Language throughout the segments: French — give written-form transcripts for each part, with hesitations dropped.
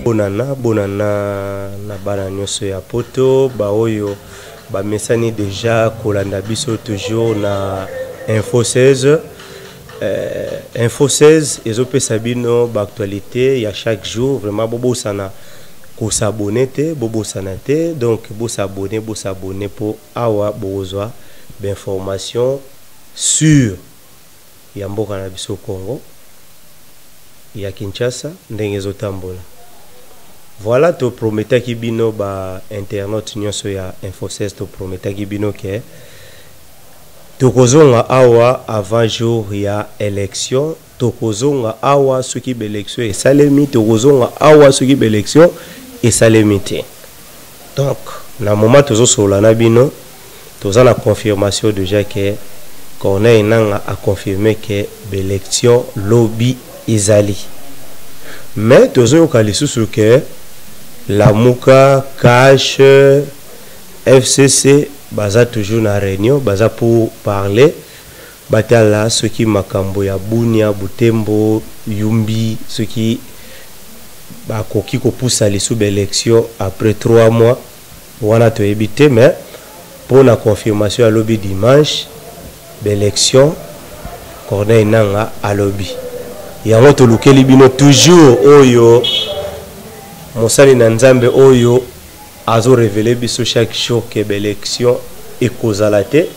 Bonana na bana nyonso ya poto ba oyo ba mesani déjà kolanda biso toujours na Info 16 Info 16 ezopesa bino ba actualité ya chaque jour vraiment bobo sana ko s'abonner te bobo sana te donc bo s'abonner pour awa bozwa d'information sur ya mboka na biso Congo ya Kinshasa ndenge zotambola. Voilà, to prometa ki bino ba internet nyonso ya Info 16 to prometa ki bino ke tokozonga awa avant jour ya élection, tokozonga awa soki be élection et salemi, tokozonga awa soki be élection et salemi te. Donc, na moment tozo solana bino, toza na confirmation déjà que Corneille Nanga a confirmé que be élection lobby ezali. Mais tozo yokali susu ke la Mouka, Cash, FCC, baza toujours na réunion, baza pour parler. Batala, ceux qui makambo ya Bunia, Butembo, Yumbi, ceux qui koki ko pousse à l'issue de l'élection après 3 mois, on a tout évité, mais pour la confirmation à lobby dimanche, l'élection, Corneille Nanga à lobby. Il y a un autre bino toujours oyo. Monsali Nanzambe oyo azo révélé biso chaque jour que l'élection est causalité.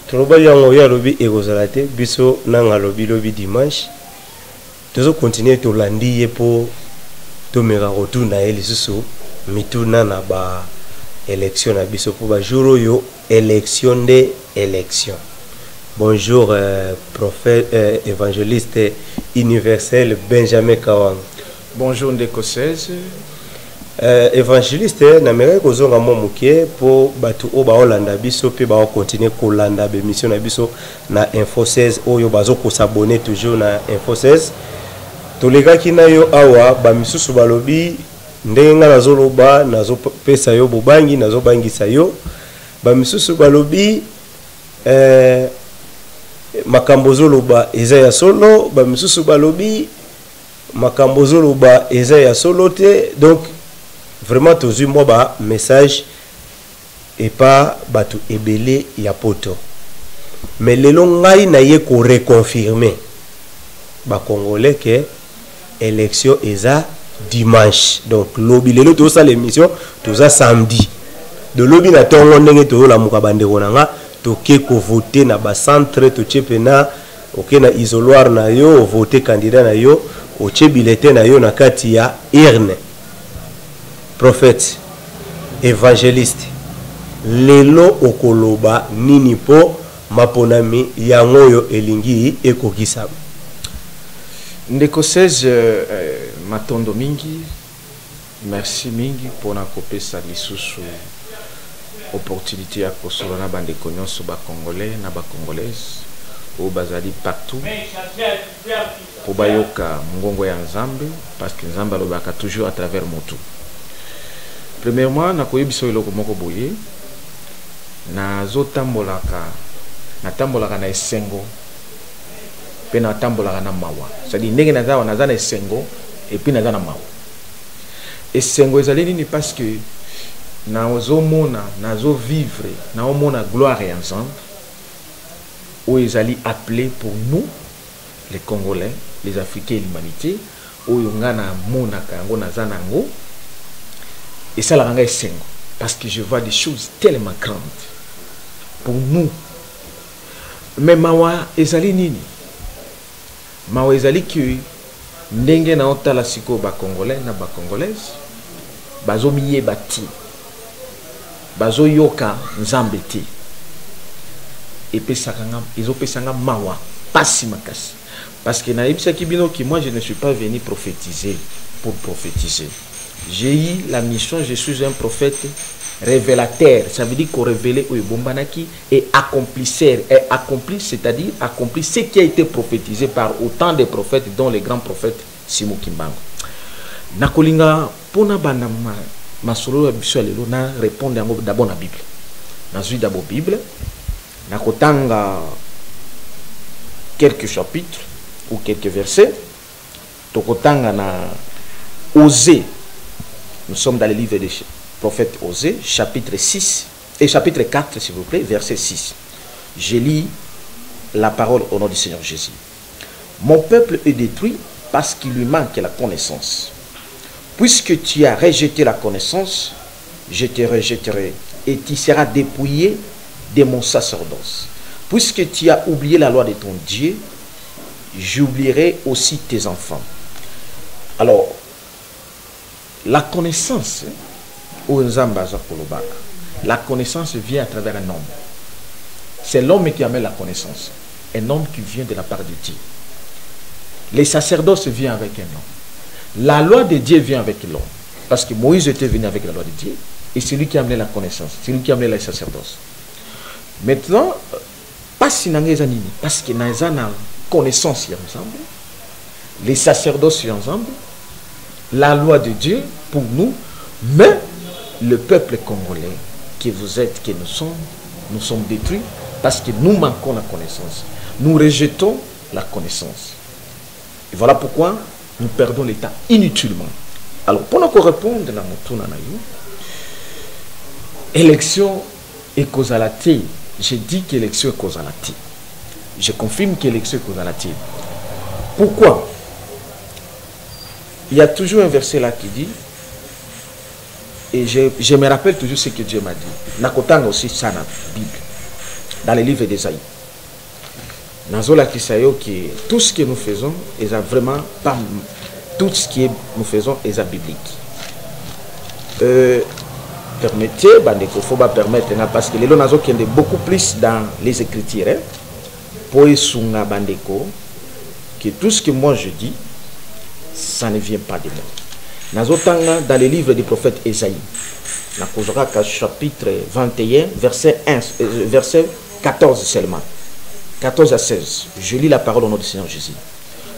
Troba yango ya lobby ekozalate biso nanga lobby dimanche. Tozo continuer to landi pour to mera rotuna elisusu mituna na ba élection na biso pour ba jour yo élection de élection. Bonjour prophète évangéliste universel Benjamin Kawang. Bonjour Ndekosez. Évangéliste namere kozonga momuke pour batu o ba Holanda biso pe ba continuer kolanda be mission na biso na Info 16 oyo bazo ko s'abonner toujours na Info 16. Tolega kina yo awa ba misusu balobi ndenga nazoloba nazo pesa yo bobangi nazo bangisa yo ba misusu balobi makambo zoloba eza ya solo ba misusu balobi makambo zoloba eza ya solo te. Donc vraiment tozui mo ba message et pas batu ebele ya poto, mais lelo ngai na ye ko reconfirmer ba congolais que élection eza dimanche. Donc lobby lelo to sa l'émission toza samedi de lobby na tongo ndenge to la muka bandeko nanga to ke ko voter na ba centre to chepena OK na isoloir na yo voter candidat na yo o bulletin na yo na kati ya urne. Prophète évangéliste lelo okoloba nini po maponami yango yo elingi ekokisa. Ndekosez matondo mingi, merci mingi pour na kopesa lisusu opportunité ya kosolana bande konyonso ba congolais na ba congolaises au bazali partout pour bayoka ngongo ya Nzambe parce que Nzambe alobaka toujours à travers motu. Premièrement na koyebiso eloko moko boye na zotambolaka na tambolaka na esengo pe na tambolaka na mawa, c'est-à-dire ndenge naza na esengo et puis naza na mawa. Esengo ezali nini parce que nazomona nazo vivre naomona gloire ya Nzambe où ils allaient appeler pour nous, les Congolais, les Africains et l'humanité, où ils ont monaka nango, et ça la ranga sengo, parce que je vois des choses tellement grandes pour nous. Mais mawa ezali nini? Mawa ezali que ndenge na otala siko ba Congolais na ba Congolaises, bazo miye bati, bazo yoka Nzambe te. Et ils ont pesanga mawa pasi makasi parce que na ebisa kibino ki moi je ne suis pas venu prophétiser pour prophétiser. J'ai eu la mission, je suis un prophète révélateur, ça veut dire qu'on révélait au bombanaki et accomplisseur et accompli, c'est-à-dire accompli ce qui a été prophétisé par autant de prophètes dont les grands prophètes Simo Kimbango. Nakolinga pona banda masolo biso lelo na répondre d'abord na Bible. Na zui d'abord Bible. Nakotanga quelques chapitres ou quelques versets. Tokotanga na Osée, nous sommes dans le livre des prophètes Osée, chapitre 6, et chapitre 4, s'il vous plaît, verset 6. Je lis la parole au nom du Seigneur Jésus. Mon peuple est détruit parce qu'il lui manque la connaissance. Puisque tu as rejeté la connaissance, je te rejetterai et tu seras dépouillé de mon sacerdoce. Puisque tu as oublié la loi de ton Dieu, j'oublierai aussi tes enfants. Alors, la connaissance, la connaissance vient à travers un homme. C'est l'homme qui amène la connaissance. Un homme qui vient de la part de Dieu. Les sacerdoces viennent avec un homme. La loi de Dieu vient avec l'homme. Parce que Moïse était venu avec la loi de Dieu. Et c'est lui qui a amené la connaissance. C'est lui qui a amené les sacerdoces. Maintenant, parce que nous avons la connaissance ensemble, les sacerdoces ensemble, la loi de Dieu pour nous, mais le peuple congolais que vous êtes, que nous sommes détruits parce que nous manquons la connaissance. Nous rejetons la connaissance. Et voilà pourquoi nous perdons l'État inutilement. Alors, pour nous répondre à notre élection est causalité. Je dis qu'élection est causalité. Je confirme qu'élection est causalité. Pourquoi? Il y a toujours un verset là qui dit, et je me rappelle toujours ce que Dieu m'a dit. Nakotanga aussi ça dans la Bible, dans les livres d'Ésaïe. Nazola Kisayo qui tout ce que nous faisons est vraiment pas tout ce que nous faisons est biblique. Permettez, bandeko, faut pas permettre parce que les gens nazo qui est beaucoup plus dans les écritures. Hein, pour esunga bandeko que tout ce que moi je dis, ça ne vient pas de moi. Nazotanga dans les livres du prophète Ésaïe. Nakozora chapitre 21, verset 14 seulement. 14 à 16. Je lis la parole au nom du Seigneur Jésus.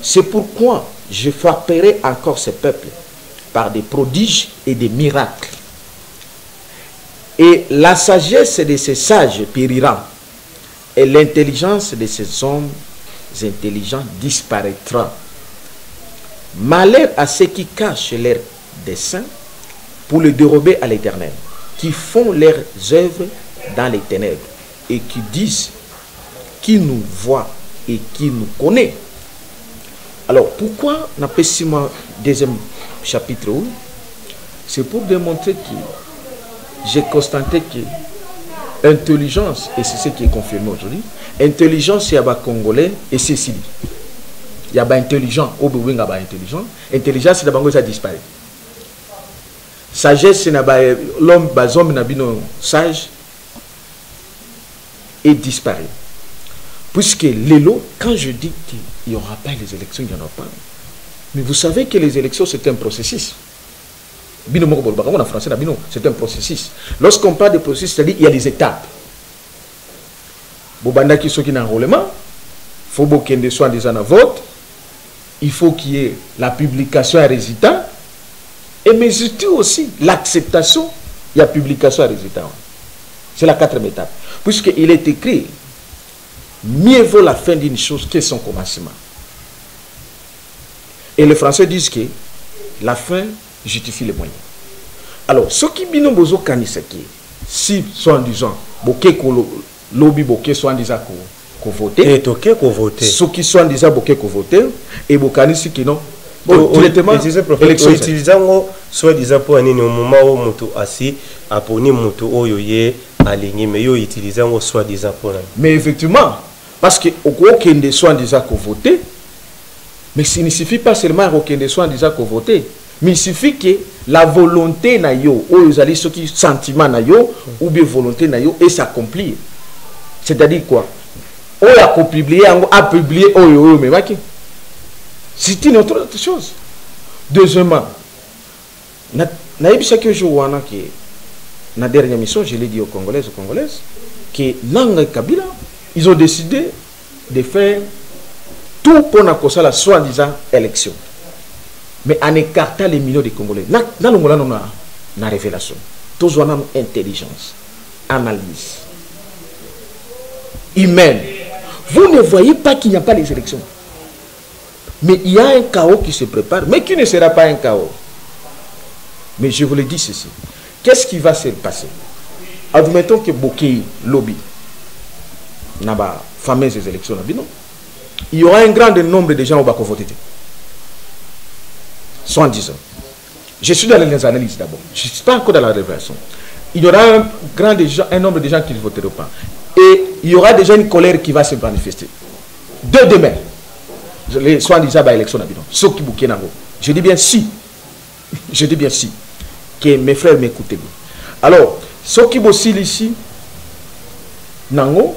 C'est pourquoi je frapperai encore ce peuple par des prodiges et des miracles. Et la sagesse de ces sages périra. Et l'intelligence de ces hommes intelligents disparaîtra. Malheur à ceux qui cachent leurs desseins pour le dérober à l'Éternel, qui font leurs œuvres dans les ténèbres et qui disent qui nous voit et qui nous connaît. Alors pourquoi n'a pas si moi deuxième chapitre? C'est pour démontrer que j'ai constaté que intelligence, et c'est ce qui est confirmé aujourd'hui, intelligence c'est à Congolais et Cécilie. Il y a intelligent, intelligent. Intelligence c'est d'abord ça disparaît. Sagesse c'est l'homme sage et disparaît. Puisque l'élo, quand je dis qu'il n'y aura pas les élections, il n'y en aura pas. Mais vous savez que les élections c'est un processus. En français, c'est un processus. Lorsqu'on parle de processus, c'est-à-dire qu'il y a des étapes. Il faut qu'il y ait la publication à résultat. Et mais surtout aussi l'acceptation et la publication à résultat. C'est la quatrième étape. Puisqu'il est écrit, mieux vaut la fin d'une chose que son commencement. Et les Français disent que la fin justifie les moyens. Alors, ce qui bino bozo kanisaki, si soit en disant, boké ko lobby boké soit en disant ko voter, et toké ko voter. Ce qui soit en disant boké ko voter, et bokanisi qui non. Bon, directement, élection utilisant soit disant pour un moment où moto assis, apponi moto oyoye aligné, mais yo utilisant soit disant pour. Mais effectivement, parce que au kende soit en disant ko voter, mais il ne suffit pas seulement au kende soit en disant ko voter. Mais il suffit que la volonté na yo, ou les alliés, ce qui sentiment na yo, ou bien volonté na yo, et s'accomplir. C'est-à-dire quoi? On a publié, mais c'est une autre chose. Deuxièmement, na eu chaque jour wana que na dernière mission, je l'ai dit aux Congolaises, que Nanga et Kabila, ils ont décidé de faire tout pour la soi-disant élection. Mais en écartant les millions de Congolais, dans le monde, on a une révélation. Tous ont une intelligence, analyse, humaine. Vous ne voyez pas qu'il n'y a pas les élections. Mais il y a un chaos qui se prépare, mais qui ne sera pas un chaos. Mais je vous le dis ceci. Qu'est-ce qui va se passer? Admettons que Bokeh lobby n'a pas fameuse élections. Non. Il y aura un grand nombre de gens qui vont voter. Soit en disant. Je suis dans les analyses d'abord. Je ne suis pas encore dans la révélation. Il y aura un nombre de gens qui ne voteront pas. Et il y aura déjà une colère qui va se manifester. De demain. Soit en disant l'élection. Ceux qui bouquent. Je dis bien si. Je dis bien si. Que mes frères m'écoutent. Alors, ceux qui bossent ici, nango,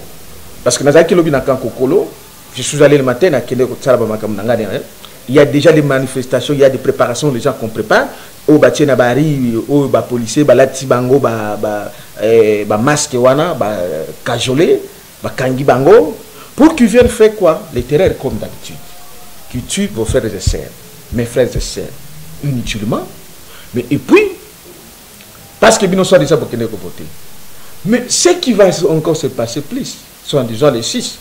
parce que je suis allé le matin à il y a déjà des manifestations, il y a des préparations, les gens qu'on prépare. Au bâti nabari, au policier, lati bango, masque wana, cajolé, kangi bango, pour qu'ils viennent faire quoi? Les terreurs comme d'habitude. Qui tuent vos frères et sœurs, mes frères et sœurs, inutilement. Mais et puis, parce que nous sommes déjà pour voter. Mais ce qui va encore se passer plus, soit en disant les 6,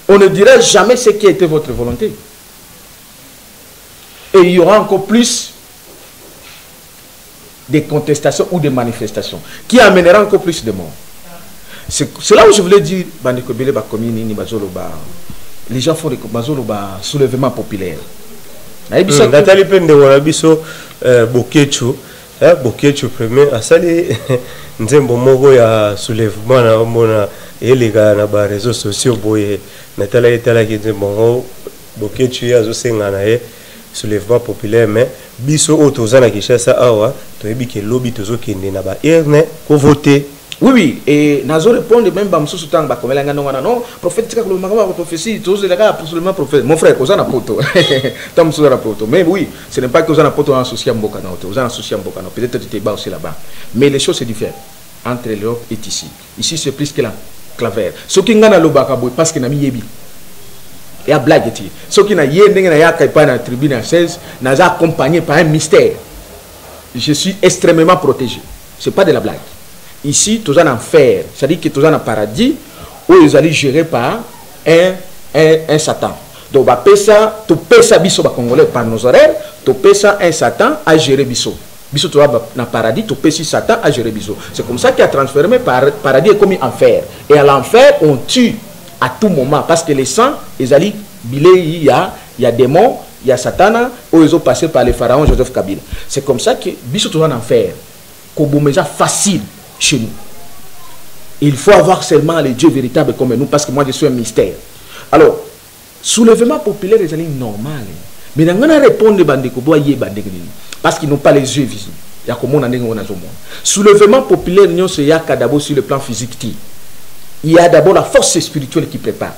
on ne dira jamais ce qui a été votre volonté. Et il y aura encore plus de contestations ou de manifestations qui amènera encore plus de morts. C'est là où je voulais dire, les gens font des soulèvements populaires. Nathalie Pende Warabiso, Bokecho, Bokecho premier, asali nzembo moko ya soulèvement na mona elega na ba réseaux sociaux boye Nathalie etala ki nzembo Bokecho ya zo senga na ye soulèvement populaire mais biso otozana Kinshasa awa toyebi ke lobby tozo kende na ba erne ko voter. Oui, oui, et Nazo répond même à Moussou Soutang, non, prophète, prophétie, tous les gars, absolument prophète. Mon frère, aux anapoto, mais oui, ce n'est pas que aux anapoto en associé à Mbokano, aux associés à Mbokano, peut-être tu t'es bas aussi là-bas. Mais les choses se diffèrent entre l'Europe et ici. Ici, c'est plus que la clavière. Ce qui n'a le bakabo, parce qu'il n'a mis yebi. Et à blague, ce qui n'a yébi, n'a yaka pas dans la tribune 16, n'a accompagné par un mystère. Je suis extrêmement protégé. Ce n'est pas de la blague. Ici, tous en enfer, c'est-à-dire que tous en paradis où ils allaient gérer par un Satan. Donc, tu payes ça biso congolais par nos horaires, tu payes ça un Satan à gérer biso. Biso tu vas dans le paradis, tu payes Satan à gérer biso. C'est comme ça qu'il a transformé paradis est comme enfer. Et à l'enfer, on tue à tout moment parce que les sangs, ils allaient il y a démons, il y a Satan, où ils ont passé par les pharaons Joseph Kabila. C'est comme ça que biso tu vas en enfer. Koboumeza facile. Chez nous. Il faut avoir seulement les dieux véritables comme nous, parce que moi je suis un mystère. Alors, soulèvement populaire est normal. Mais nous allons répondre parce qu'ils n'ont pas les yeux visibles. Il y a comment on a dit soulèvement populaire, c'est d'abord sur le plan physique. Il y a d'abord la force spirituelle qui prépare.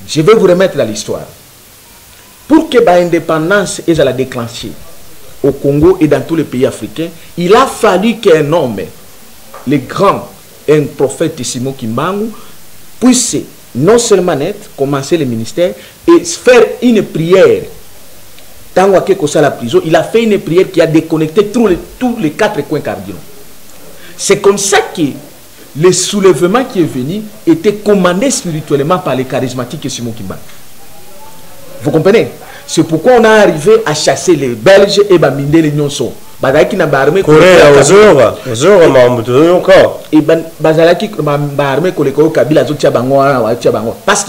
Je vais vous remettre dans l'histoire. Pour que l'indépendance ait la déclencher au Congo et dans tous les pays africains, il a fallu qu'un homme, le grand, un prophète Simon Kimbangu, puisse non seulement commencer le ministère et faire une prière. Tant que la prison, il a fait une prière qui a déconnecté tous les 4 coins cardinaux. C'est comme ça que le soulèvement qui est venu était commandé spirituellement par les charismatiques et Simon Kimbangu. Vous comprenez? C'est pourquoi on a arrivé à chasser les Belges et Baminde les Nyonso. Parce qu'il y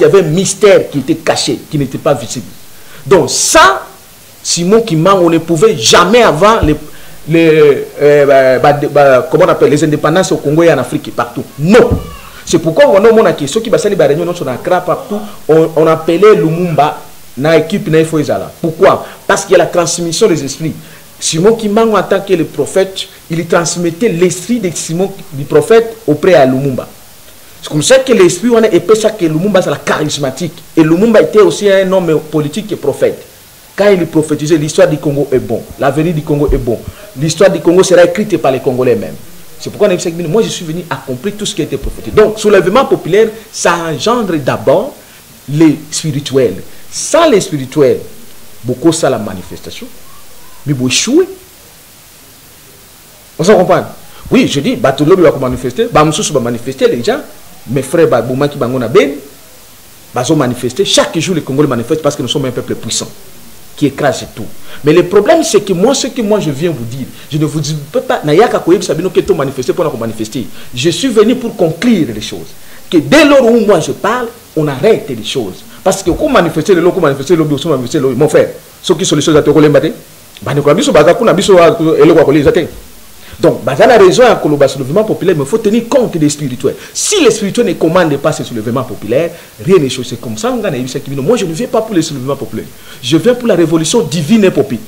a un mystère qui était caché, qui n'était pas visible. Donc ça, Simon Kimbangu, on ne pouvait jamais avoir comment on appelle les indépendances au Congo et en Afrique et partout. Non. C'est pourquoi on a dit ceux qui basent les réunions sur Accra partout, on appelait Lumumba na équipe na Foizala. Pourquoi? Parce qu'il y a la transmission des esprits. Simon Kimbangu, en tant que le prophète, il transmettait l'esprit du prophète auprès à Lumumba. C'est comme ça que l'esprit est pour ça que Lumumba c'est la charismatique. Et Lumumba était aussi un homme politique et prophète. Quand il prophétisait, l'histoire du Congo est bon, l'avenir du Congo est bon. L'histoire du Congo sera écrite par les Congolais même. C'est pourquoi moi je suis venu accomplir tout ce qui a été prophétisé. Donc, soulèvement populaire, ça engendre d'abord les spirituels. Sans les spirituels, beaucoup ça la manifestation. Mais vous échouez. On s'en comprend? Oui, je dis, Batoulo va manifester, Bamsous va manifester, les gens, mes frères Bouma qui bangona ben, va manifester. Chaque jour, les Congolais manifestent parce que nous sommes un peuple puissant. qui écrase tout. Mais le problème, c'est que moi, ce que moi je viens vous dire, je ne vous dis pas, manifester pour manifester. Je suis venu pour conclure les choses. Que dès lors où moi je parle, on arrête les choses. Parce que quand manifester le loco, manifester le loco, manifester le mon frère, ceux qui sont les choses à te rouler, donc, dans la raison à le soulèvement populaire, il faut tenir compte des spirituels. Si les spirituels ne commandent pas ce soulèvement populaire, rien n'est chose. C'est comme ça. Moi, je ne viens pas pour le soulèvement populaire. Je viens pour la révolution divine et populaire.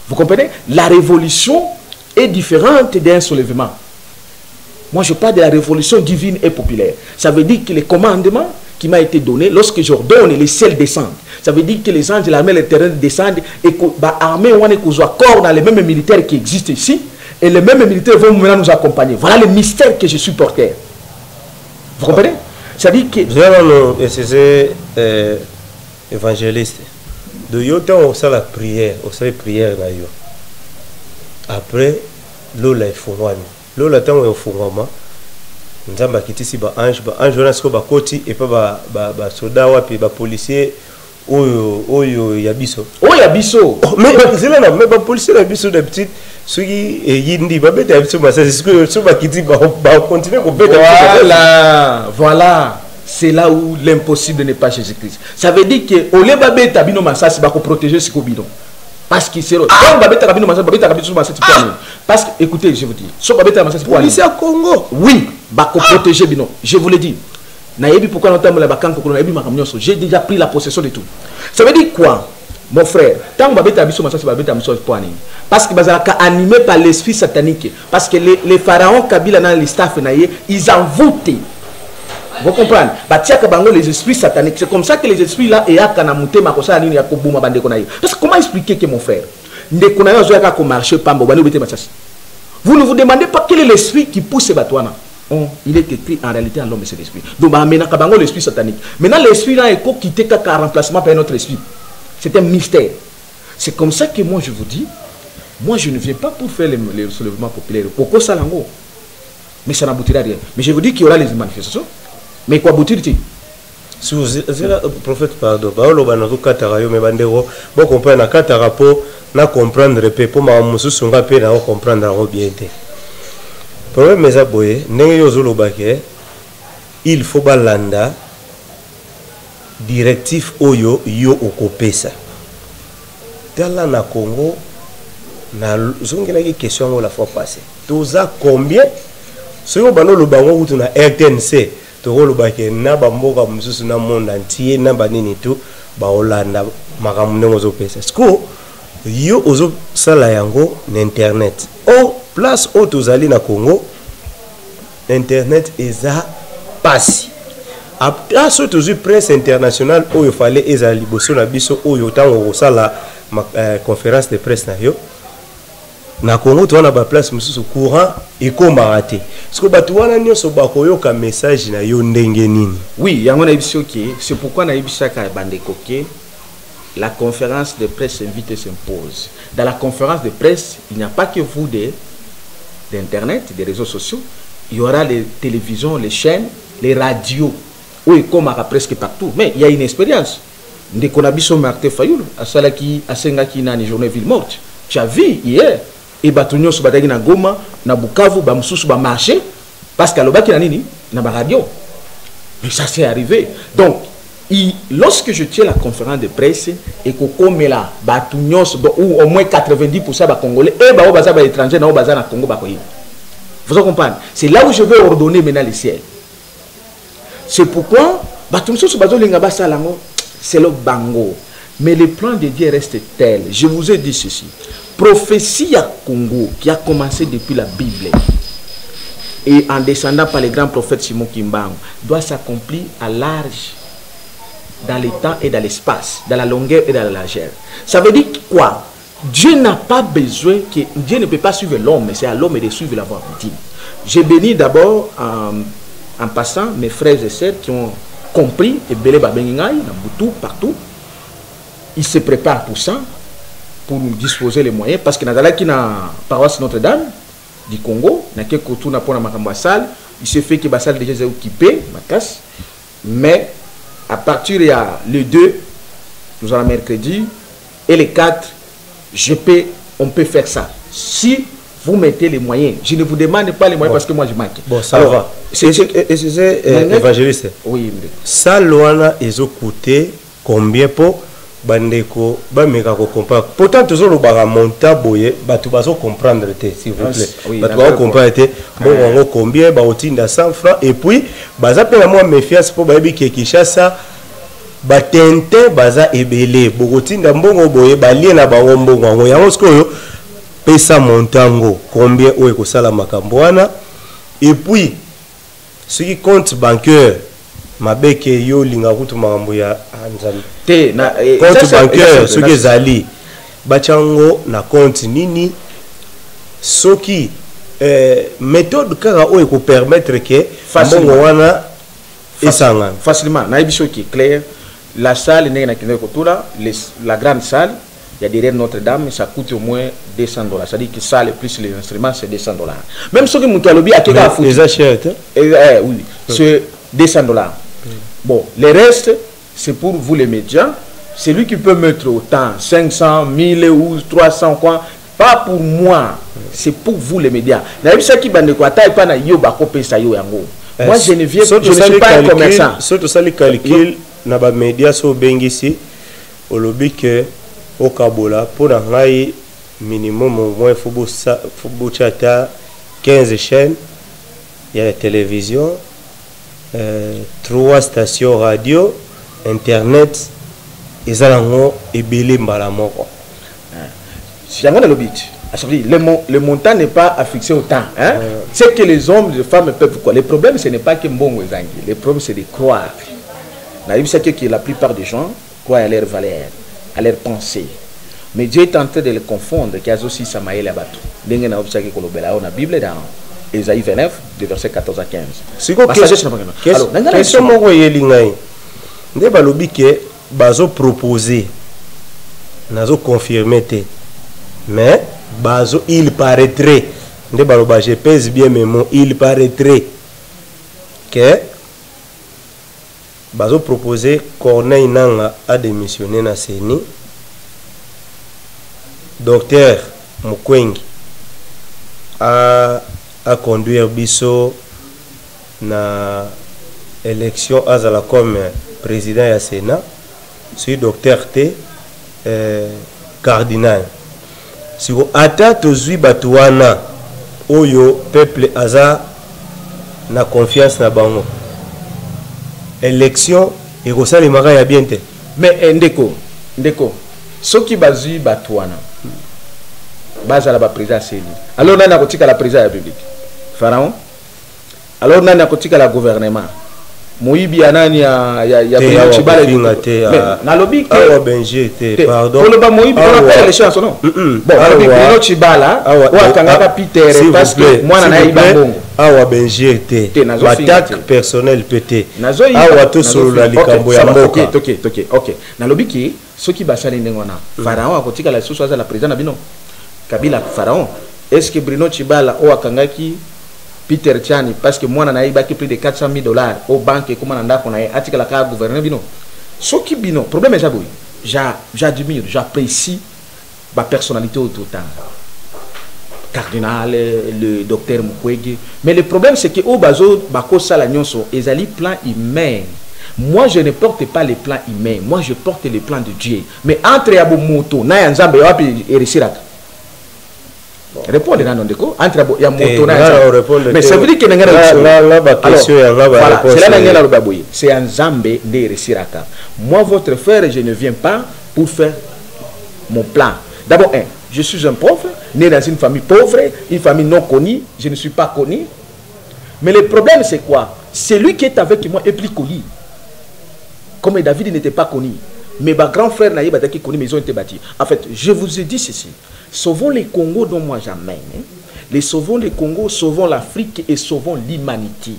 Vous comprenez? La révolution est différente d'un soulèvement. Moi, je parle de la révolution divine et populaire. Ça veut dire que les commandements qui m'a été donné, lorsque j'ordonne, les ciels descendent. Ça veut dire que les anges de l'armée, les terrains descendent et que l'armée, on est accord dans les mêmes militaires qui existent ici. Et les mêmes militaires vont maintenant nous accompagner. Voilà le mystère que je suis porteur. Vous comprenez? C'est-à-dire que... C'est évangéliste. De yotan, on sait la prière. On sait la prière là. Après, l'eau là est fourrée. L'eau là est fourrée. Nzamba kitisi ba ange wana siko ba koti et pas ba soda wapi ba policier oyo ya biso. Mais c'est là mais ba policier la biso d'habitude ceux qui yindi ba beta biso ba c'est ce que so ba kiti ba continuer ko beta. Voilà. C'est là où l'impossible n'est pas Jésus-Christ. Ça veut dire que au lieu ba beta bino masasi ba ko protéger ce bidon. Parce que c'est l'autre. Parce que, écoutez, je vous dis, police à Congo. Oui, protéger Bino. Je vous le dis. J'ai déjà pris la possession de tout. Ça veut dire quoi, mon frère? Parce que animé par l'esprit satanique. Parce que les pharaons Kabila dans les staff, ils en voûtent. Vous comprenez? Les esprits sataniques. C'est comme ça que les esprits là et parce que comment expliquer que mon frère vous ne vous demandez pas quel est l'esprit qui pousse ces batouana. Il est écrit en réalité en l'homme et c'est l'esprit. Donc l'esprit satanique. Maintenant l'esprit là est quitté qu'un remplacement par un autre esprit. C'est un mystère. C'est comme ça que moi je vous dis, moi je ne viens pas pour faire le soulèvement populaire. Pourquoi ça l'ango? Mais ça n'aboutira à rien. Mais je vous dis qu'il y aura les manifestations. Mais quoi aboutir-t-il? Si vous êtes prophète, pardon, mais bandero, bon comprendre na kata rapport, na comprendre pe pour ma musu sunga pe na comprendre bien té. Problème mais aboye, ndenge yo zolo baké, il faut balanda directif oyo yo okopesa. Tala na Congo na zongela ki question la fois passée. Toza combien? Ce que bano lo bango kutu na RTNC tokolo bake na bamboka mususu na monde entier na banini tout ba Hollanda makamune ngozo pesa sko yo ozo sala yango na internet o place o tozali na Congo internet eza pasi après ce tozu presse internationale oyo fallait ezali liboso na biso oyo tango sala conférence de presse na yo na Congo tu as ba place mususu courant et comme raté parce que batu wana nyoso bakoyoka message na yo ndenge nini. Oui, yango na biso ki c'est pourquoi na ibisaka bande koké la conférence de presse invite et s'impose. Dans la conférence de presse, il n'y a pas que vous d'internet, des réseaux sociaux, il y aura les télévisions, les chaînes, les radios. Oui, comme presque partout, mais il y a une expérience. Dès qu'on a vu son Martin Fayoul, à Salaki, à Sengaki, na ni journée ville morte. Tu as vu hier et batunyo so bataki na Goma, na Bukavu, ba mususu ba marché parce qu'à l'obaki na nini, na ba radio. Mais ça s'est arrivé. Donc, lorsque je tiens la conférence de presse et que comme là, batunyo ou au moins 90% ba congolais et ba baza ba étranger na baza na Congo ba koyi. Vous comprenez? C'est là où je vais ordonner maintenant le ciel. C'est pourquoi batunyo so bazo linga ba salango, c'est le bango. Mais le plan de Dieu reste tel. Je vous ai dit ceci. Prophétie à Congo qui a commencé depuis la Bible et en descendant par les grands prophètes Simon Kimbangu doit s'accomplir à large dans le temps et dans l'espace, dans la longueur et dans la largeur. Ça veut dire quoi? Dieu n'a pas besoin que Dieu ne peut pas suivre l'homme, mais c'est à l'homme de suivre la voie divine. J'ai béni d'abord en passant mes frères et sœurs qui ont compris et belé babengai, Nabutu, partout. Ils se préparent pour ça, pour nous disposer les moyens, parce que dans la paroisse Notre-Dame du Congo, il se fait que la salle déjà est occupée, mais à partir de le 2, nous allons mercredi, et les 4, on peut faire ça. Si vous mettez les moyens, je ne vous demande pas les moyens parce que moi je manque. Bon, ça va. C'est évangéliste. Oui. Ça, loana, ils ont coûté combien pour bandeko bameka ko comprendre. Pourtant toujours le bara monta boye batu bazo comprendre s'il vous plaît. Oui, batu bazo comprendre bon combien ba otinda 100 francs et puis baza pe moi méfiance pour ba bi Kinshasa batente baza ebele bokotinda mbongo boye balie na bango mbongo ngo yango sikoyo pesa montango combien oyo ko sala makambo wana et puis ce qui compte bancaire mabeke yo linga kutu makambo ya anzali te na compte bancaire ce que zali bachango na compte nini soki méthode kaka oyo ko permettre que mbongo wana esanga facilement na ebiso qui clair la salle n'est na kino kotula la grande salle il y a derrière Notre-Dame ça coûte au moins $200 ça dit que salle plus les instruments c'est $200 même ceux qui montent à lobby à Keka foot les achètes oui c'est $200 bon le reste c'est pour vous les médias c'est lui qui peut mettre autant 500 1000 ou 300 quoi pas pour moi c'est pour vous les médias na bisa ki bande ko atai pa na yo ba ko pesa yo yango moi je ne suis pas un commerçant surtout ça les calculs na ba médias so bengisi au lobby que au Kabola pour ngai minimum au moins faut chata 15 chaînes il y a la télévision 3 stations radio internet ezalango ebele mbala moko si yango na lobby le montant n'est pas affixé au temps hein c'est que les hommes les femmes peuvent quoi le problème ce n'est pas que mbongo ezangi le problème c'est de croire na yebisa que la plupart des gens croient à leur valeur à leur pensée mais Dieu est en train de les confondre qu'il y a aussi Samaël et Abatou ndenge na obisa que kolobela na Bible dans Ésaïe 29 de verset 14 à 15 c'est quoi alors question moko yelingai nde balobi ke bazo proposer nazo confirmer te mais bazo il paraîtrait nde baloba je pèse bien mes mots il paraîtrait que bazo proposer Corneille Nanga a démissionné na CENI docteur Mukwengi a conduire biso na élection azala comme président ya Sénat sur docteur T cardinal si vous ata tozui batuana oyo peuple aza na confiance na bango élection et kosalemaka ya bien te mais ndeko soki bazui batuana bazala ba président CENI alors nani akotika la président ya République Pharaon alors nani akotika la gouvernement Moïbi anani ya Bruno Chibala na lobby que awa Benji te pardon pour le ba Moïbi on appelle les chances non bon Bruno Chibala wa kangaka Peter parce que moi na iba bongo awa Benji te attaque personnelle pété awa to solo la likambo ya mboka OK na lobby que soki basali ndengona Pharaon akotika la soso za la président na bino Kabila Pharaon est-ce que Bruno Chibala o akangaki Peter Chani parce que moi na ibaki plus de $400,000 au banque comme nanda qu'on a article la carte gouvernement bino soki bino problème est boy j'admire j'apprécie ma personnalité au tout temps cardinal le docteur Mukwege mais le problème c'est que au bazo bako sala nyonso ezali plan humain moi je ne porte pas les plans humains moi je porte les plans de Dieu mais entre yabo moto na nzambe wapi erisiraka répondre dans ndeko entre ya moto na mais ça veut dire que la question ya la réponse c'est là ngela lobaboye c'est nzambe nde resiraka moi votre frère je ne viens pas pour faire mon plan d'abord je suis un pauvre né dans une famille pauvre une famille non connue je ne suis pas connu mais le problème c'est quoi celui qui est avec moi est plus connu comme David n'était pas connu mais ma grand frère n'a pas été connu mais ils ont été bâtis en fait je vous ai dit ceci. Sauvons les Congos dont moi j'amène. Les sauvons les Congos, sauvons l'Afrique et sauvons l'humanité.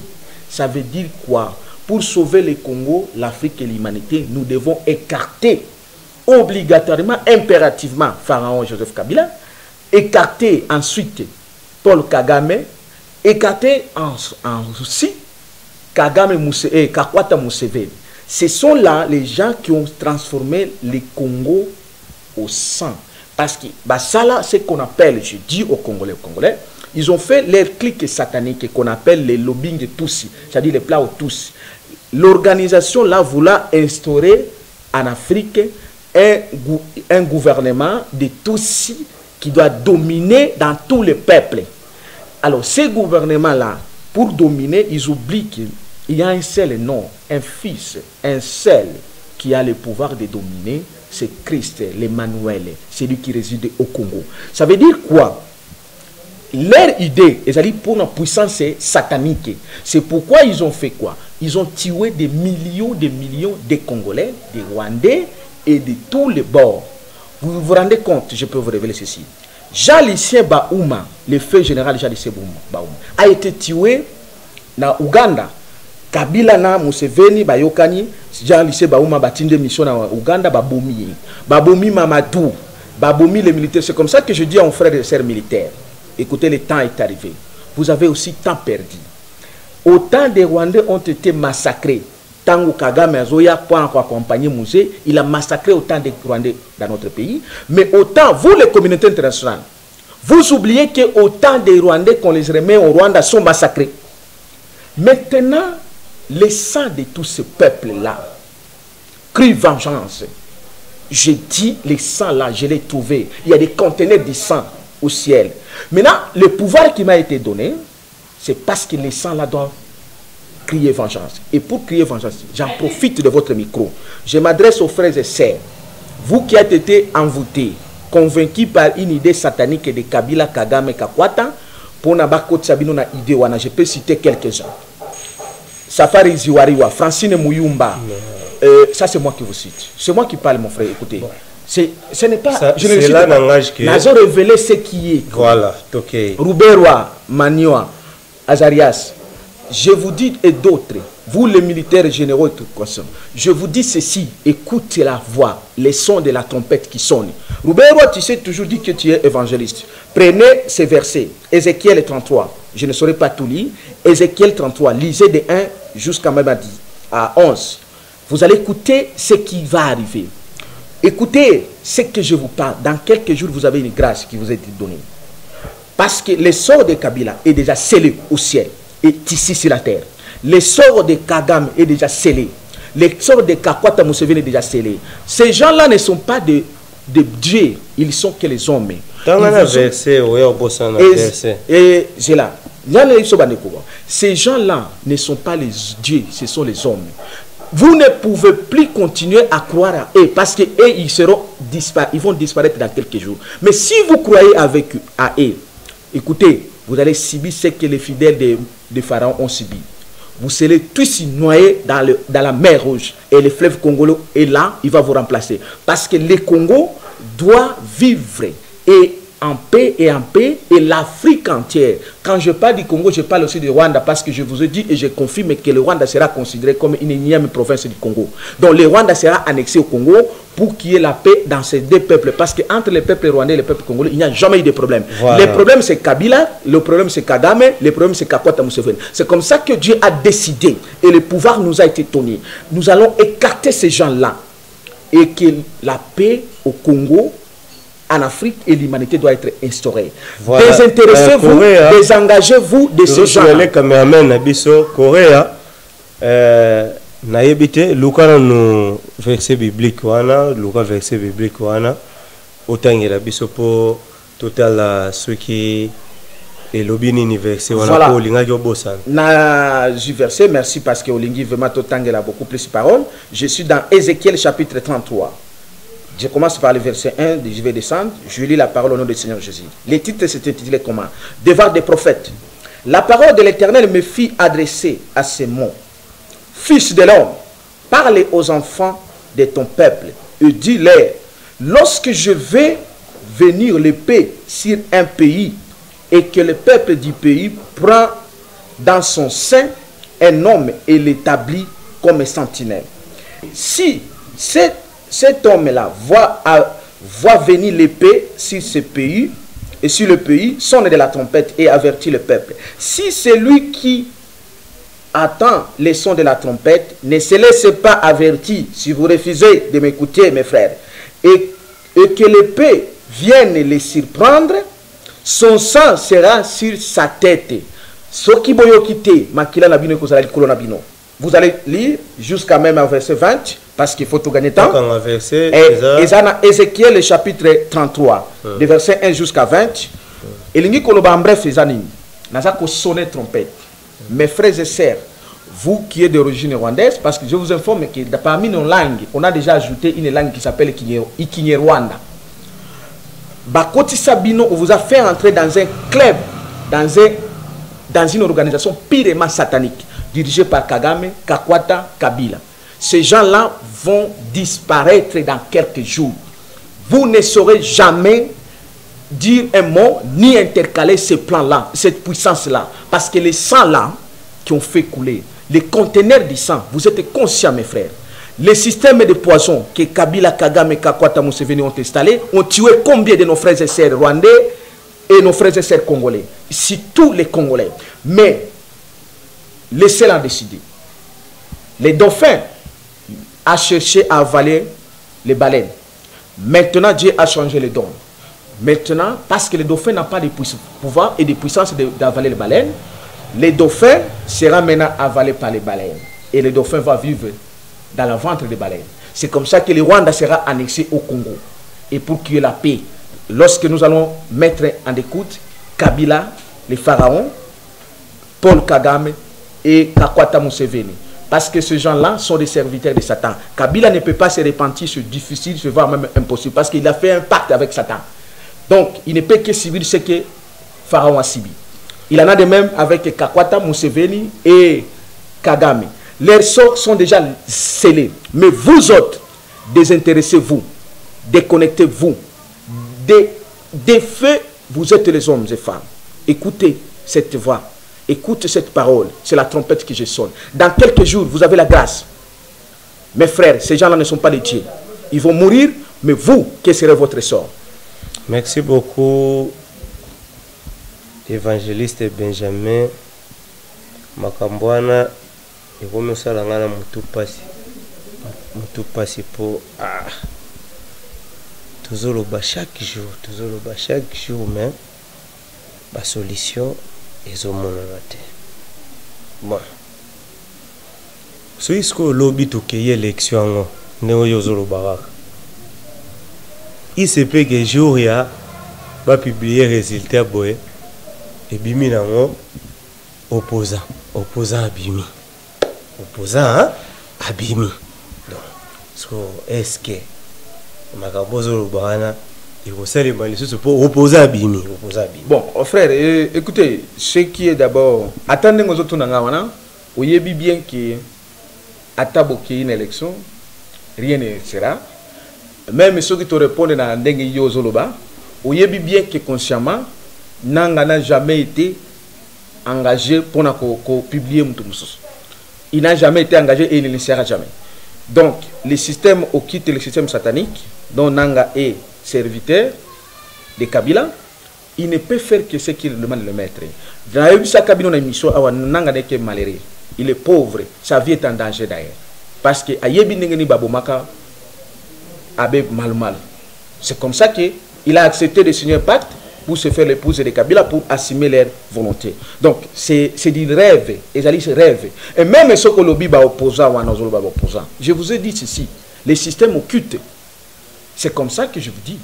Ça veut dire quoi? Pour sauver les Congos, l'Afrique et l'humanité, nous devons écarter obligatoirement, impérativement Pharaon Joseph Kabila, écarter ensuite Paul Kagame, écarter aussi Kagame et Kakwata Museveni. Ce sont là les gens qui ont transformé les Congos au sang. Parce que bah, ça là, c'est qu'on appelle, je dis aux Congolais, ils ont fait leur clique satanique qu'on appelle les lobbying de Tutsi, c'est-à-dire les plats aux Tutsi. L'organisation là voulait instaurer en Afrique un gouvernement de Tutsi qui doit dominer dans tous les peuples. Alors, ces gouvernements-là, pour dominer, ils oublient qu'il y a un seul nom, un fils, un seul qui a le pouvoir de dominer, c'est Christ, l'Emmanuel, celui qui réside au Congo. Ça veut dire quoi? Leur idée, pour la puissance satanique. C'est pourquoi ils ont fait quoi? Ils ont tué des millions de Congolais, des Rwandais et de tous les bords. Vous vous rendez compte, je peux vous révéler ceci. Jean-Lucien Baouma, le feu général Jean-Lucien Baouma, a été tué na Uganda. Kabila na Museveni bayokani, Jean-Lucien Baouma batinde mission na Uganda, babomi Mamadou, babomi les militaires. C'est comme ça que je dis à mon frère et sœurs militaires, écoutez, le temps est arrivé. Vous avez aussi temps perdu. Autant de Rwandais ont été massacrés. Tango Kagame Azoya pour accompagner Mouzé, il a massacré autant de Rwandais dans notre pays. Mais autant, vous les communautés internationales, vous oubliez que autant de Rwandais qu'on les remet au Rwanda sont massacrés. Maintenant, les sangs de tous ces peuples-là, crie vengeance. Je dis, les sangs-là, je l'ai trouvé. Il y a des conteneurs de sang au ciel. Maintenant, le pouvoir qui m'a été donné, c'est parce que les sangs-là doivent crier vengeance. Et pour crier vengeance, j'en profite de votre micro. Je m'adresse aux frères et sœurs. Vous qui avez été envoûtés, convaincus par une idée satanique de Kabila, Kagame, Kakwata, pour Nabako Tsabino na idée wana, je peux citer quelques-uns. Safari Ziwariwa, Francine Mouyumba. Ça, c'est moi qui vous cite. C'est moi qui parle, mon frère. Écoutez. Ce n'est pas... Je ne sais pas. Nous avons révélé ce qui est. Voilà. Ok. Ruberwa, Manioa, Azarias. Je vous dis, et d'autres, vous les militaires généraux et tout ça, je vous dis ceci, écoutez la voix, les sons de la trompette qui sonnent. Ruberwa, tu sais toujours dit que tu es évangéliste. Prenez ces versets, Ézéchiel 33, je ne saurais pas tout lire, Ézéchiel 33, lisez de 1 jusqu'à même à 11. Vous allez écouter ce qui va arriver. Écoutez ce que je vous parle. Dans quelques jours, vous avez une grâce qui vous a été donnée. Parce que le sort de Kabila est déjà scellé au ciel. Est ici sur la terre. Le sort de Kagame est déjà scellé. Le sort de Kakwata Museveni est déjà scellé. Ces gens-là ne sont pas de Dieu, ils sont que les hommes. Dans un verset, et j'ai là. Ces gens-là ne sont pas les dieux, ce sont les hommes. Vous ne pouvez plus continuer à croire à eux parce que eux, ils vont disparaître dans quelques jours. Mais si vous croyez à eux, écoutez, vous allez subir ce que les fidèles de Pharaon ont subi. Vous serez tous noyés dans la mer Rouge. Et le fleuve congolais est là, il va vous remplacer. Parce que le Congo doit vivre en paix, et l'Afrique entière. Quand je parle du Congo, je parle aussi du Rwanda, parce que je vous ai dit et je confirme que le Rwanda sera considéré comme une énième province du Congo. Donc le Rwanda sera annexé au Congo pour qu'il y ait la paix dans ces deux peuples. Parce qu'entre les peuples rwandais et les peuples congolais, il n'y a jamais eu de problème. Voilà. Le problème c'est Kabila, le problème c'est Kagame, le problème c'est Kakwata Museveni. C'est comme ça que Dieu a décidé et le pouvoir nous a été donné. Nous allons écarter ces gens-là et que la paix au Congo, en Afrique, et l'humanité doit être instaurée. Voilà. Désintéressez-vous, désengagez-vous de ces gens. Naïbité, Luka no verset biblique wana, Luka verset biblique wana, autant il y a biso pour total ceux qui est l'obini universé wana pour linga jobosan. Na verset, merci parce que Olingi vraiment total il a beaucoup plus de paroles. Je suis dans Ézéchiel chapitre 33. Je commence par le verset 1, je vais descendre, je lis la parole au nom du Seigneur Jésus. Les titres s'est intitulé comment? Devant des prophètes. La parole de l'Éternel me fit adresser à ces mots. Fils de l'homme, parle aux enfants de ton peuple et dis-leur, lorsque je vais venir l'épée sur un pays et que le peuple du pays prend dans son sein un homme et l'établit comme sentinelle. Si cet homme-là voit venir l'épée sur ce pays et sur le pays, sonne de la trompette et avertit le peuple. Si c'est lui qui attend les sons de la trompette, ne se laissez pas avertir si vous refusez de m'écouter, mes frères. Et et que l'épée vienne les surprendre, son sang sera sur sa tête. Vous allez lire jusqu'à même au verset 20, parce qu'il faut tout gagner temps. Et Ézéchiel, le chapitre 33, de verset 1 jusqu'à 20. Et l'ingé koloba en bref, les animes. N'a pas sonné trompette. Mes frères et sœurs, vous qui êtes d'origine rwandaise, parce que je vous informe que parmi nos langues, on a déjà ajouté une langue qui s'appelle Ikinyerwanda. Bakoti Sabino, on vous a fait entrer dans un club, dans une organisation purement satanique, dirigée par Kagame, Kakwata, Kabila. Ces gens-là vont disparaître dans quelques jours. Vous ne saurez jamais dire un mot, ni intercaler ce plan-là, cette puissance-là. Parce que les sangs-là qui ont fait couler, les conteneurs du sang, vous êtes conscients, mes frères. Les systèmes de poison que Kabila, Kagame, Kakwata, Museveni ont installés ont tué combien de nos frères et sœurs rwandais et nos frères et sœurs congolais? Si tous les Congolais. Mais, laissez-la décider. Les dauphins ont cherché à avaler les baleines. Maintenant, Dieu a changé les dons. Maintenant, parce que les dauphins n'ont pas de pouvoir et de puissance d'avaler les baleines, les dauphins seront maintenant avalés par les baleines. Et les dauphins vont vivre dans le ventre des baleines. C'est comme ça que le Rwanda sera annexé au Congo. Et pour qu'il y ait la paix, lorsque nous allons mettre en écoute Kabila, les pharaons, Paul Kagame et Kakwata Museveni. Parce que ces gens-là sont des serviteurs de Satan. Kabila ne peut pas se repentir, c'est difficile, c'est voire même impossible. Parce qu'il a fait un pacte avec Satan. Donc, il ne peut que subir ce que Pharaon a subi. Il en a de même avec Kakwata Museveni et Kagame. Leurs sorts sont déjà scellés. Mais vous autres, désintéressez-vous, déconnectez-vous. Des faits, vous êtes les hommes et femmes. Écoutez cette voix, écoutez cette parole. C'est la trompette que je sonne. Dans quelques jours, vous avez la grâce. Mes frères, ces gens-là ne sont pas des dieux. Ils vont mourir, mais vous, quel serait votre sort? Merci beaucoup, évangéliste Benjamin Makambwana. Et comme nous sommes là, nous passons pour toujours chaque jour, mais la solution est au monde. Bon, ce que le lobby de l'élection, il se peut que jour ya va publier résultat boy et bimi nango opposant abimi opposant abimi. Donc so est-ce que makabozo lobana il faut faire les malicieux pour opposer abimi. Bon frère, écoutez, ce qui est d'abord attendez nos autres nangawana oyebi bien que ataboki une élection rien ne sera. Même ceux qui te répondent dans Ndengue Yozoloba, oyebi bien que consciemment, Nanga n'a jamais été engagé pour publier Moutoumoussous. Il n'a jamais été engagé et il ne le sera jamais. Donc, le système au quitte le système satanique, dont Nanga est serviteur de Kabila, il ne peut faire que ce qu'il demande le maître. Dans sa cabine, on a une mission, Nanga n'est que malheureux. Il est pauvre, sa vie est en danger d'ailleurs. Parce que Ayebi Nengeni Babomaka, mal. C'est comme ça qu'il a accepté de signer un pacte pour se faire l'épouse de Kabila pour assumer leur volonté. Donc, c'est du rêve. Et Alice rêve. Et même ce que l'Obi va opposer ou opposant. Je vous ai dit ceci. Les systèmes occultes. C'est comme ça que je vous dis.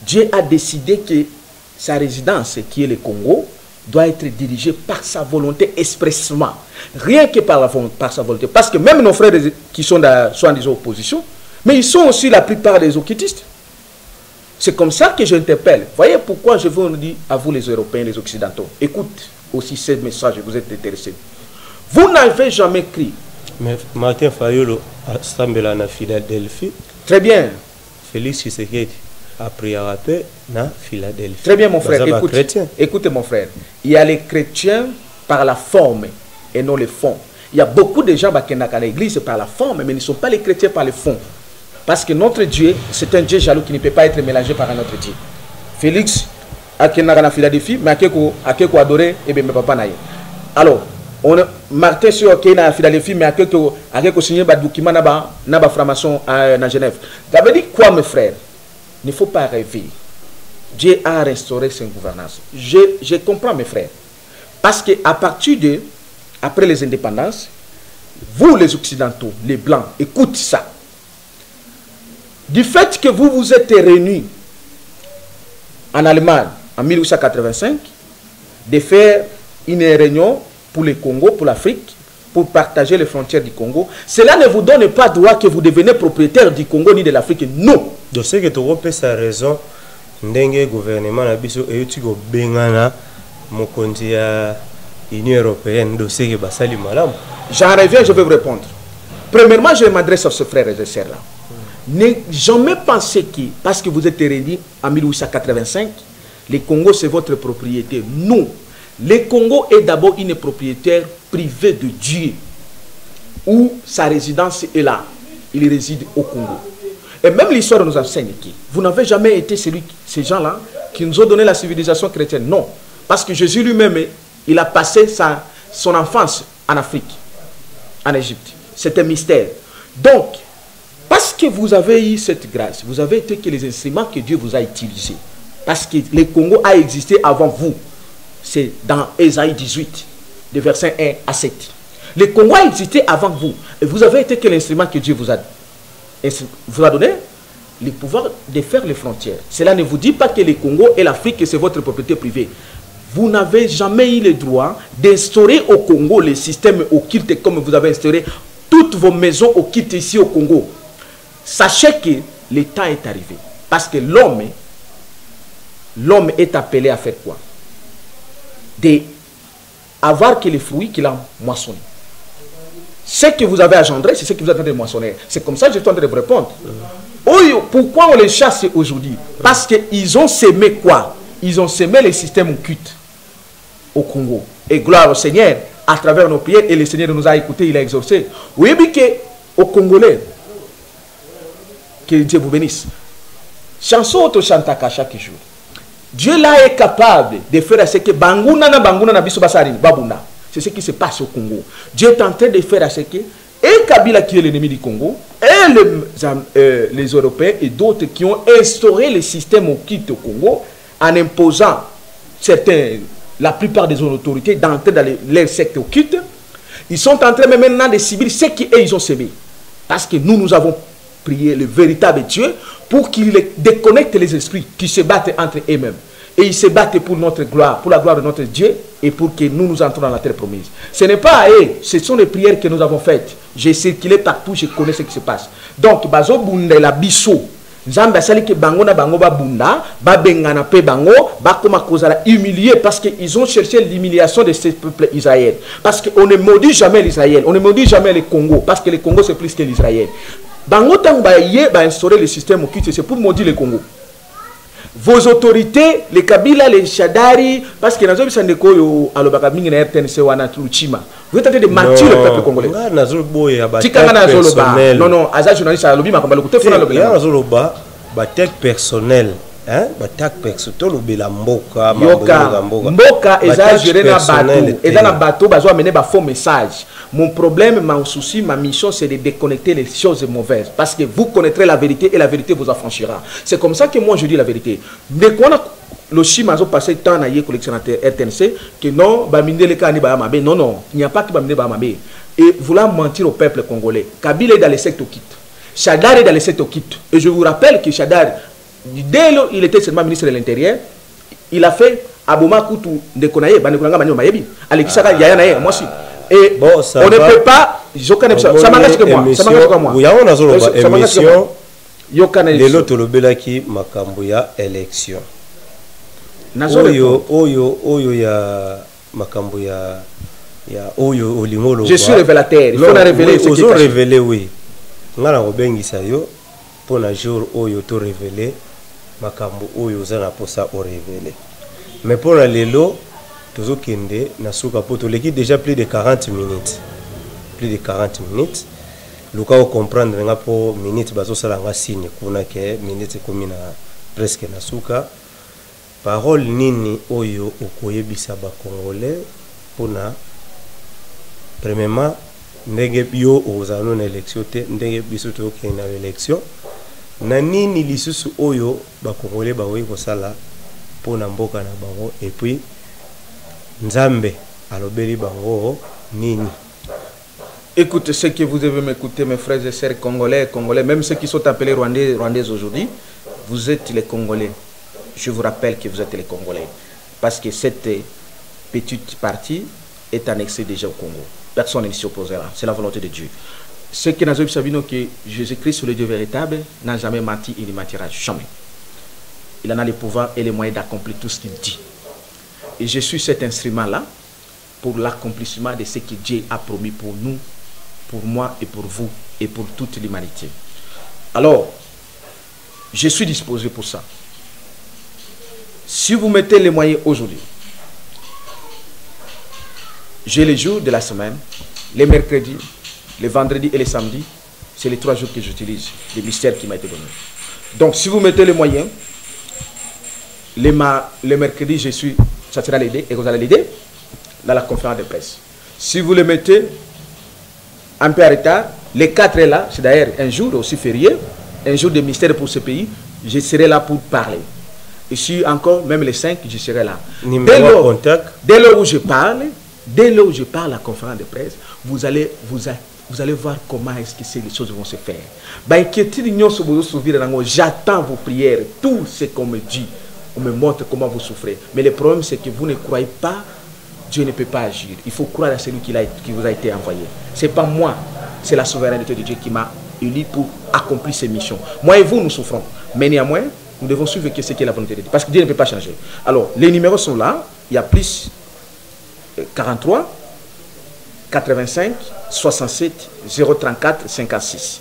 Dieu a décidé que sa résidence, qui est le Congo, doit être dirigée par sa volonté expressement. Rien que par sa volonté. Parce que même nos frères qui sont dans des oppositions, mais ils sont aussi la plupart des occultistes. C'est comme ça que j'interpelle. Voyez pourquoi je vous dire à vous les Européens, les Occidentaux. Écoute aussi ce message, vous êtes intéressés. Vous n'avez jamais crié. Mais Martin Fayolo a semblé en Philadelphie. Très bien. Félix Tshisekedi a pris à paix dans Philadelphie. Très bien mon frère, écoutez mon frère. Il y a les chrétiens par la forme et non le fond. Il y a beaucoup de gens qui sont à l'église par la forme, mais ils ne sont pas les chrétiens par le fond. Parce que notre Dieu, c'est un Dieu jaloux qui ne peut pas être mélangé par un autre Dieu. Félix, à Philadelphie, mais à qui adoré, et bien papa naïe. Alors, Martin sur qui est à Philadelphie, mais à qui signé un document na franc-maçon à Genève. Ça veut dire quoi, mes frères? ne faut pas rêver. Dieu a restauré sa gouvernance. Je comprends mes frères. Parce qu'à partir de, après les indépendances, vous les Occidentaux, les Blancs, écoutez ça. Du fait que vous vous êtes réunis en Allemagne en 1885, de faire une réunion pour le Congo, pour l'Afrique, pour partager les frontières du Congo, cela ne vous donne pas droit que vous devenez propriétaire du Congo ni de l'Afrique. Non. Donc c'est que tu as sa raison. Ndenge gouvernement na biso euti ko bengana mokonzi ya Union européenne dossier que basali malam. J'en reviens, je vais vous répondre. Premièrement, je m'adresse à ce frère et sœurs là. Ne jamais penser que parce que vous êtes réunis en 1885, le Congo c'est votre propriété. Non. Le Congo est d'abord une propriétaire privée de Dieu, où sa résidence est là. Il réside au Congo. Et même l'histoire nous enseigne que vous n'avez jamais été ces gens-là qui nous ont donné la civilisation chrétienne. Non. Parce que Jésus lui-même, il a passé son enfance en Afrique, en Égypte. C'est un mystère. Donc, parce que vous avez eu cette grâce, vous avez été que les instruments que Dieu vous a utilisés. Parce que le Congo a existé avant vous. C'est dans Ésaïe 18, de versets 1 à 7. Le Congo a existé avant vous. Et vous avez été que l'instrument que Dieu vous a donné le pouvoir de faire les frontières. Cela ne vous dit pas que le Congo et l'Afrique, c'est votre propriété privée. Vous n'avez jamais eu le droit d'instaurer au Congo le système occulte comme vous avez instauré toutes vos maisons occultes ici au Congo. Sachez que le temps est arrivé. Parce que l'homme est appelé à faire quoi? D'avoir que les fruits qu'il a moissonnés. Ce que vous avez engendré, c'est ce que vous êtes en train de moissonner. C'est comme ça que je suis en train de vous répondre. Pourquoi on les chasse aujourd'hui? Parce qu'ils ont sémé quoi? Ils ont sémé les systèmes occultes au Congo. Et gloire au Seigneur, à travers nos prières, et le Seigneur nous a écoutés, il a exaucé. Vous voyez que aux Congolais, que Dieu vous bénisse. Chanson auto chantaka chaque jour. Dieu là est capable de faire ce que Banguna na biso basari babuna. C'est ce qui se passe au Congo. Dieu est en train de faire ce que et Kabila qui est l'ennemi du Congo et les Européens et d'autres qui ont instauré le système occulte au Congo en imposant la plupart des autorités d'entrer dans les sectes occultes. Ils sont en train maintenant de subir ce qu'ils ont semé. Parce que nous avons prié le véritable Dieu pour qu'il déconnecte les esprits qui se battent entre eux-mêmes. Et ils se battent pour notre gloire, pour la gloire de notre Dieu et pour que nous entrons dans la terre promise. Ce n'est pas à eux, ce sont les prières que nous avons faites. J'ai circulé partout, je connais ce qui se passe. Donc, bazo bunda la biso. Nzambe asali ke bango na bango ba bunda, ba bengana pe bango, ba koma kozala humilié parce qu'ils ont cherché l'humiliation de ce peuple israélien. Parce qu'on ne maudit jamais l'Israël, on ne maudit jamais le Congo, parce que le Congo c'est plus que l'Israël. Bango tang ba yé ba instaurer le système occulte, c'est pour maudire le Congo. Vos autorités, les Kabila, les Shadari, parce que nous avons dit alobaka mingi na RTNC wana Luchima. Vous êtes en train de mentir le peuple congolais. Non, non, Aza journaliste à lobby, ma comme le côté fona lobby. Ya zoloba, batek personnel, hein, batek personnel lobela mboka, mboka eza géré na bateau, eza na bateau bazo amener ba faux message. Mon problème, mon souci, ma mission, c'est de déconnecter les choses mauvaises. Parce que vous connaîtrez la vérité et la vérité vous affranchira. C'est comme ça que moi je dis la vérité. Dès qu'on a le chima a passé tant à y collectionnateur RTNC que non, non, non, il n'y a pas que Baminde. Et vouloir mentir au peuple congolais. Kabila est dans les sectes occultes. Chadar est dans les sectes occultes. Et je vous rappelle que Chadar, dès lors il était seulement ministre de l'Intérieur, il a fait Abouma Koutou de Konaye, Banekonanga Manyo Mayebi, Alexisaka Yayanaye, moi aussi. Et bon, on ne peut pas. Ça m'engage que moi. Ça m'engage que moi. Il y a une émission. Les lots qui Makambuya élection. Oyo ya Makambuya ya Oyo Olimolo. Je suis révélateur. Il faut la révéler. Ils ont révélé, oui. Ngana Obengi Sayo pour un jour Oyo to révélé Makambu Oyo Zana pour ça au révélé. Mais pour les lots. L'équipe déjà plus de 40 minutes. Plus de 40 minutes. Le cas où comprendre pour minutes bazo salanga signe kuna ke minutes komina presque nasuka. Parole nini oyo okoyebisa ba congolais pona premièrement ndenge bio ozano na élection te ndenge biso to ke na élection Nanini lisusu oyo ba Congolais ba oui kosala pona mboka na bango et puis Nzambe alobeli bango nini. Écoutez ce que vous devez m'écouter, mes frères et sœurs congolais, même ceux qui sont appelés rwandais aujourd'hui, vous êtes les Congolais. Je vous rappelle que vous êtes les Congolais. Parce que cette petite partie est annexée déjà au Congo. Personne ne s'y opposera. C'est la volonté de Dieu. Ce que nous avons vu, que Jésus-Christ, le Dieu véritable, n'a jamais menti, il ne mentira jamais. Il en a le pouvoir et les moyens d'accomplir tout ce qu'il dit. Et je suis cet instrument-là pour l'accomplissement de ce que Dieu a promis pour nous, pour moi et pour vous et pour toute l'humanité. Alors, je suis disposé pour ça. Si vous mettez les moyens aujourd'hui, j'ai les jours de la semaine, les mercredis, les vendredis et les samedis, c'est les 3 jours que j'utilise, les mystères qui m'ont été donnés. Donc, si vous mettez les moyens, les mercredis, ça sera l'aider et vous allez l'aider dans la conférence de presse. Si vous le mettez un peu en retard, les 4 est là, c'est d'ailleurs un jour aussi férié, un jour de mystère pour ce pays, je serai là pour parler. Et si encore, même les 5, je serai là. Dès lors où je parle, à la conférence de presse, vous allez voir comment est-ce que les choses vont se faire. J'attends vos prières, tout ce qu'on me dit, on me montre comment vous souffrez. Mais le problème, c'est que vous ne croyez pas, Dieu ne peut pas agir. Il faut croire à celui qui vous a été envoyé. Ce n'est pas moi, c'est la souveraineté de Dieu qui m'a élu pour accomplir ces missions. Moi et vous, nous souffrons. Mais néanmoins, nous devons suivre ce qui est la volonté de Dieu. Parce que Dieu ne peut pas changer. Alors, les numéros sont là. Il y a plus 43, 85, 67, 034, 56.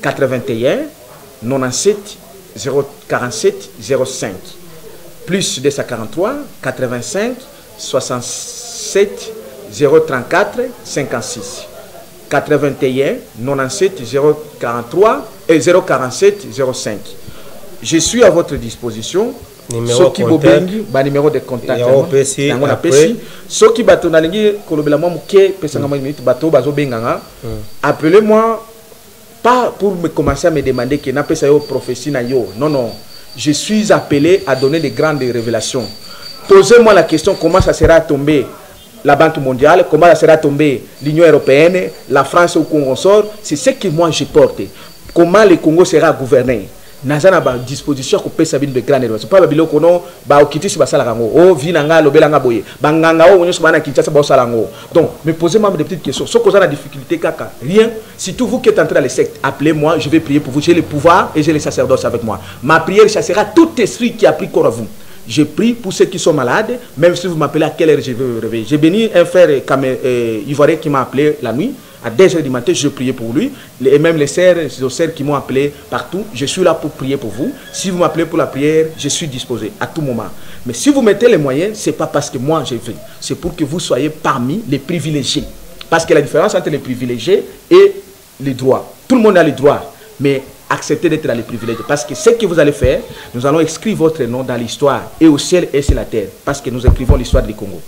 81, 97, 047, 05. Plus 243, 85, 67, 034, 56. 81, 97, 043 et 047, 05. Je suis à votre disposition. Numéro de contact. Numéro de contact. Appelez-moi pas pour me commencer à me demander que n'a pas ça prophétie na yo. Non, non. Je suis appelé à donner des grandes révélations. Posez-moi la question comment ça sera tombé la Banque mondiale, comment ça sera tombé l'Union européenne, la France au Congo sort. C'est ce que moi j'ai porté. Comment le Congo sera gouverné. Nazana ba disposition ko pesa bin de grande révélation pas babilo kono ba okitisi basala kango o vinanga lobelanga boye banganga o onyo bana kinchasa ba salango. Donc me posez-moi des petites questions. Ce que vous avez la difficulté kaka rien, si tout vous qui êtes entré dans les sectes, appelez-moi, je vais prier pour vous. J'ai le pouvoir et j'ai les sacerdoces avec moi. Ma prière chassera tout esprit qui a pris corps à vous. Je prie pour ceux qui sont malades, même si vous m'appelez à quelle heure je vais vous réveiller. J'ai béni un frère ivoirien qui m'a appelé la nuit. À 2 h du matin, je priais pour lui. Et même les sœurs qui m'ont appelé partout, je suis là pour prier pour vous. Si vous m'appelez pour la prière, je suis disposé à tout moment. Mais si vous mettez les moyens, ce n'est pas parce que moi j'ai fait. C'est pour que vous soyez parmi les privilégiés. Parce que la différence entre les privilégiés et les droits. Tout le monde a les droits, mais acceptez d'être dans les privilégiés. Parce que ce que vous allez faire, nous allons écrire votre nom dans l'histoire, et au ciel et sur la terre. Parce que nous écrivons l'histoire du Congo.